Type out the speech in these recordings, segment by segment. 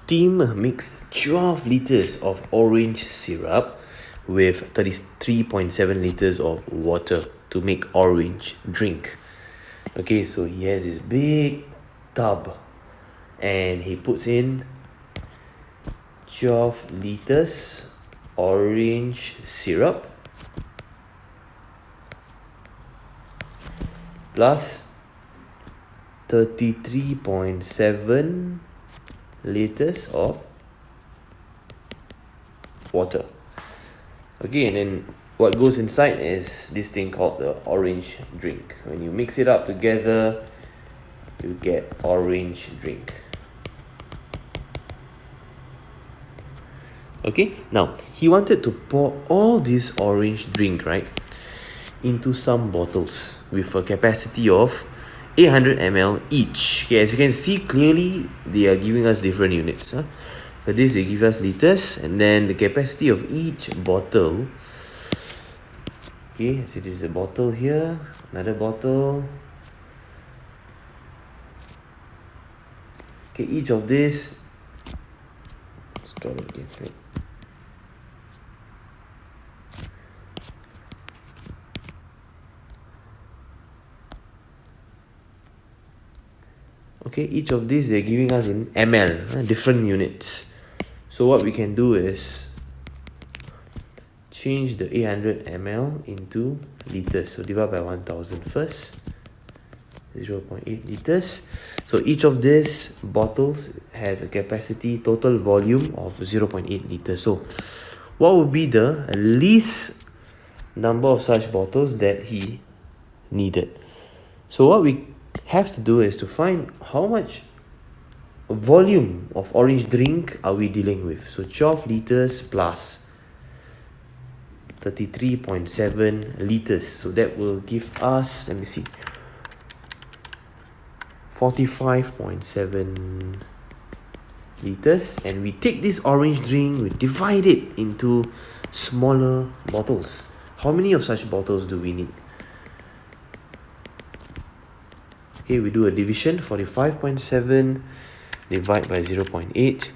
Team mixed 12 liters of orange syrup with 33.7 liters of water to make orange drink. Okay, so he has this big tub and he puts in 12 liters orange syrup plus 33.7 liters of water. Okay, and then what goes inside is this thing called the orange drink. When you mix it up together, you get orange drink. Okay, now he wanted to pour all this orange drink, right, into some bottles with a capacity of 800 ml each. Okay, as you can see clearly, they are giving us different units. For this, they give us liters, and then the capacity of each bottle. Okay, so this is a bottle here, another bottle. Okay, each of this. Let's draw it again, right? Okay, each of these they're giving us in ml, different units. So what we can do is change the 800 ml into liters. So divide by 1000 first. 0.8 liters. So each of these bottles has a capacity total volume of 0.8 liters. So what would be the least number of such bottles that he needed? So what we have to do is to find how much volume of orange drink are we dealing with. So 12 liters plus 33.7 liters. So that will give us, let me see, 45.7 liters. And we take this orange drink, we divide it into smaller bottles. How many of such bottles do we need? Okay, we do a division. 45.7 divide by 0.8,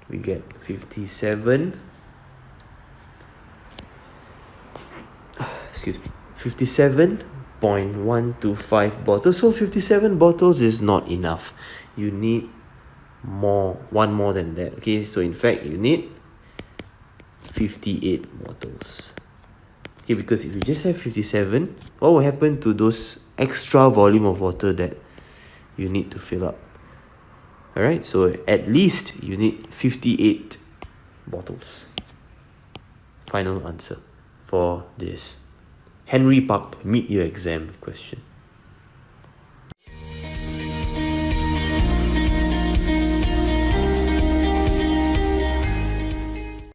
we get 57. Excuse me, 57.125 bottles. So 57 bottles is not enough. You need one more than that. Okay, so in fact you need 58 bottles. Okay, because if you just have 57, what will happen to those extra volume of water that you need to fill up? Alright, so at least you need 58 bottles. Final answer for this Henry Park mid-year exam question.